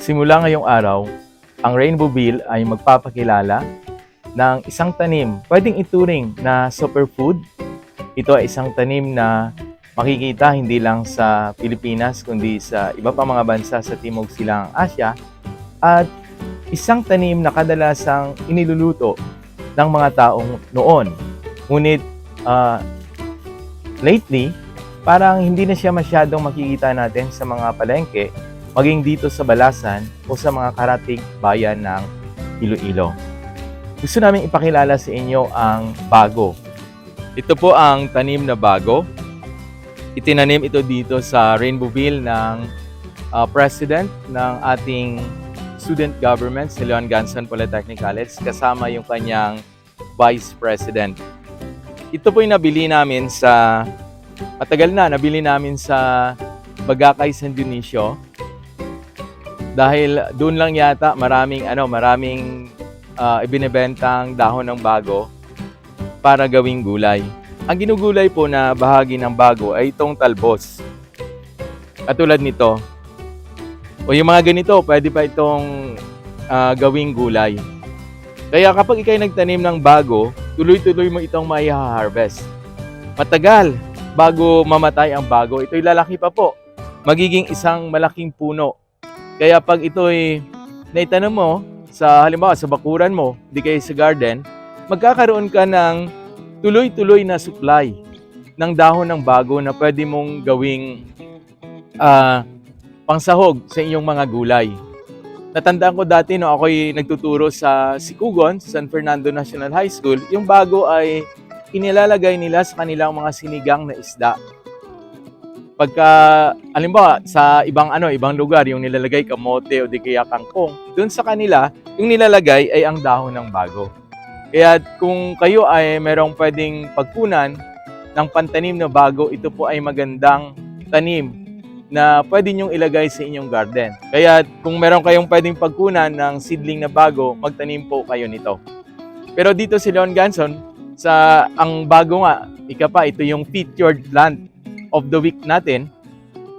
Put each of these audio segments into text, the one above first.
Simula ngayong araw, ang Rainbow Bill ay magpapakilala ng isang tanim pwedeng ituring na superfood. Ito ay isang tanim na makikita hindi lang sa Pilipinas kundi sa iba pa mga bansa sa Timog Silangang Asya at isang tanim na kadalasang iniluluto ng mga taong noon. Ngunit lately, parang hindi na siya masyadong makikita natin sa mga palengke, maging dito sa Balasan o sa mga karatig bayan ng Iloilo. Gusto namin ipakilala sa inyo ang bago. Ito po ang tanim na bago. Itinanim ito dito sa Rainbowville ng president ng ating student government, si Leon Ganson Polytechnic College, kasama yung kanyang vice president. Ito po yung nabili namin sa, matagal na, nabili namin sa Bagakay, San Dionisio. Dahil doon lang yata maraming ibinebentang dahon ng bago para gawing gulay. Ang ginugulay po na bahagi ng bago ay itong talbos. Katulad nito. O yung mga ganito, pwede pa itong gawing gulay. Kaya kapag ikay nagtanim ng bago, tuloy-tuloy mo itong mai-harvest. Matagal bago mamatay ang bago. Ito'y lalaki pa po. Magiging isang malaking puno. Kaya pag ito'y naitanim mo, halimbawa sa bakuran mo, di kaya sa garden, magkakaroon ka ng tuloy-tuloy na supply ng dahon ng bago na pwede mong gawing pangsahog sa inyong mga gulay. Natandaan ko dati no ako'y nagtuturo sa Sikugon, sa San Fernando National High School, yung bago ay inilalagay nila sa kanilang mga sinigang na isda. Pagka, alimbawa, sa ibang lugar, yung nilalagay kamote o di kaya kangkong, dun sa kanila, yung nilalagay ay ang dahon ng bago. Kaya kung kayo ay merong pwedeng pagkunan ng pantanim na bago, ito po ay magandang tanim na pwede nyong ilagay sa inyong garden. Kaya kung meron kayong pwedeng pagkunan ng seedling na bago, magtanim po kayo nito. Pero dito si Leon Ganson, ang bago nga, ito yung featured plant of the week natin.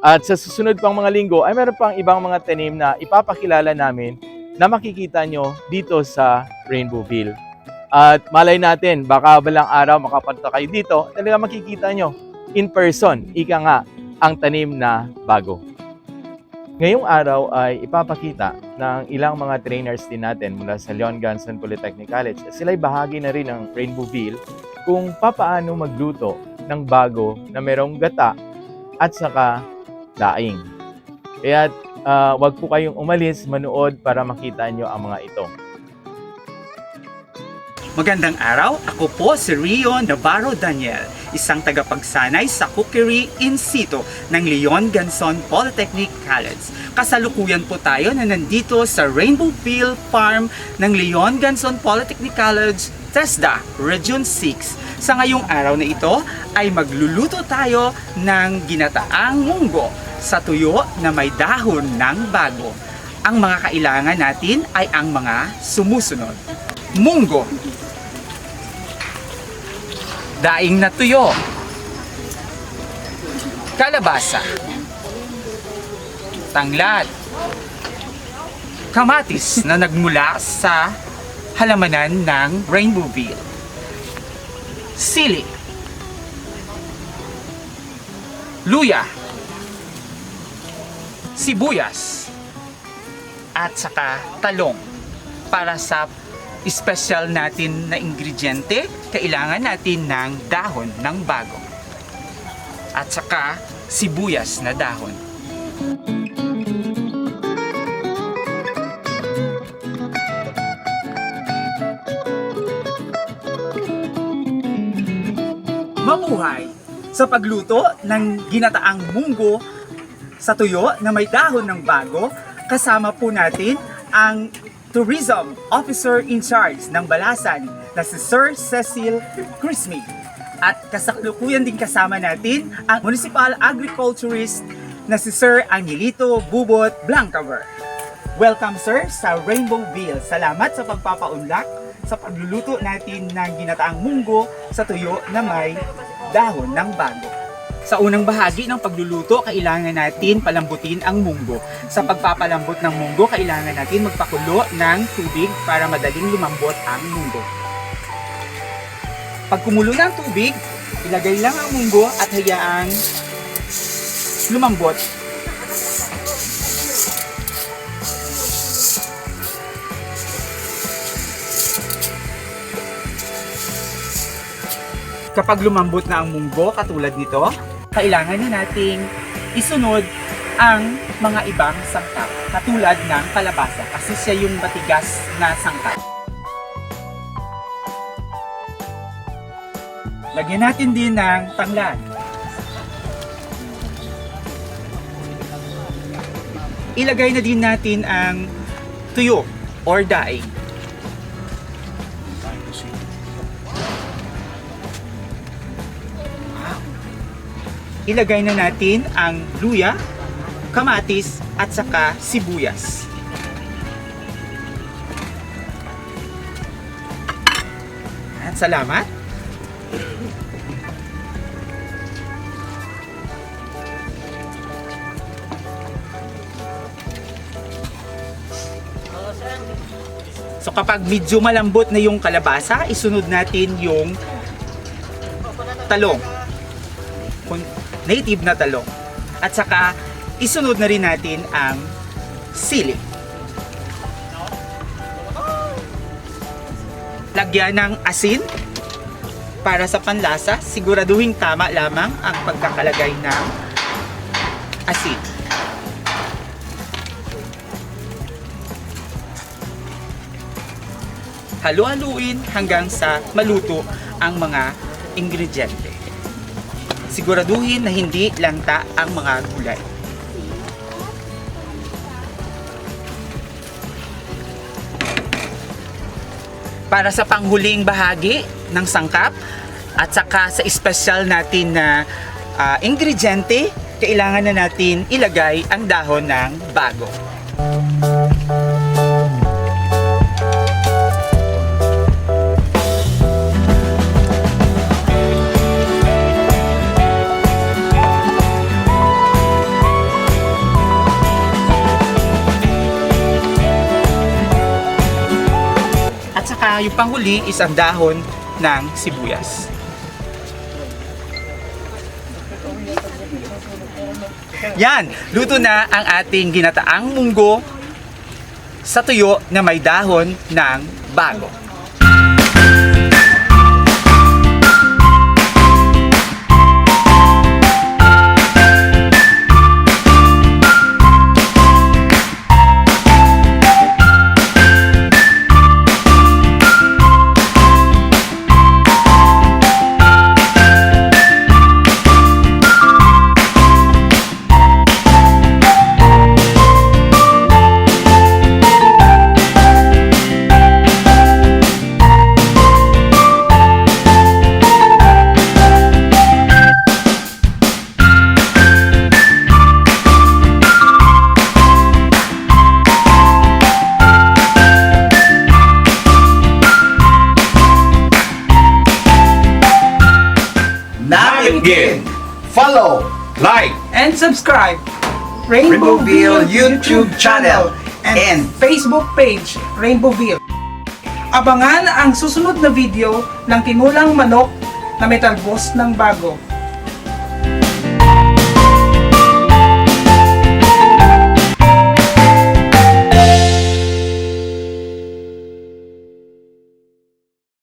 At sa susunod pang mga linggo ay meron pang ibang mga tanim na ipapakilala namin na makikita nyo dito sa Rainbowville. At malay natin, baka balang araw makapunta kayo dito, talaga makikita nyo in person, ika nga, ang tanim na bago. Ngayong araw ay ipapakita ng ilang mga trainers din natin mula sa Leon Ganson Polytechnic College. Sila'y bahagi na rin ng Rainbowville kung papaano magluto ng bago na merong gata at saka daing. Kaya wag po kayong umalis, manood para makita nyo ang mga ito. Magandang araw, ako po si Rio Navarro Daniel, isang tagapagsanay sa cookery in situ ng Leon Ganson Polytechnic College. Kasalukuyan po tayo na nandito sa Rainbowville Farm ng Leon Ganson Polytechnic College, TESDA, Region 6. Sa ngayong araw na ito ay magluluto tayo ng ginataang munggo sa tuyo na may dahon ng bago. Ang mga kailangan natin ay ang mga sumusunod. Munggo, daing na tuyo, kalabasa, tanglad, kamatis na nagmula sa halamanan ng Rainbowville, sili, luya, sibuyas, at saka talong. Para sa special natin na ingrediente, kailangan natin ng dahon ng bago at saka sibuyas na dahon. Mabuhay! Sa pagluto ng ginataang munggo sa tuyo na may dahon ng bago, kasama po natin ang Tourism Officer in Charge ng Balasan na si Sir Cecil Crismi. At kasalukuyan din kasama natin ang Municipal Agriculturist na si Sir Angelito Bubot Blancaver. Welcome sir sa Rainbowville. Salamat sa pagpapaunlak sa pagluluto natin ng ginataang munggo sa tuyo na may dahon ng bago. Sa unang bahagi ng pagluluto, kailangan natin palambutin ang munggo. Sa pagpapalambot ng munggo, kailangan natin magpakulo ng tubig para madaling lumambot ang munggo. Pag kumulo ng tubig, ilagay lang ang munggo at hayaang lumambot. Kapag lumambot na ang munggo katulad nito, kailangan na nating isunod ang mga ibang sangkap katulad ng kalabasa kasi siya yung matigas na sangkap. Lagyan natin din ng tanglad. Ilagay na din natin ang tuyo or daing. Ilagay na natin ang luya, kamatis at saka sibuyas. At salamat. So kapag medyo malambot na yung kalabasa, isunod natin yung talong. Native na talong. At saka isunod na rin natin ang sili. Lagyan ng asin para sa panlasa. Siguraduhin tama lamang ang pagkakalagay ng asin. Halu-haluin hanggang sa maluto ang mga ingrediente. Siguraduhin na hindi lanta ang mga gulay. Para sa panghuling bahagi ng sangkap at saka sa espesyal natin na ingrediente, kailangan na natin ilagay ang dahon ng bago. Yung panghuli is ang dahon ng sibuyas. Yan, luto na ang ating ginataang munggo sa tuyo na may dahon ng bago. Again, follow, like, and subscribe Rainbowville YouTube channel and Facebook page Rainbowville. Abangan ang susunod na video ng tinulang manok na may talbos ng bago.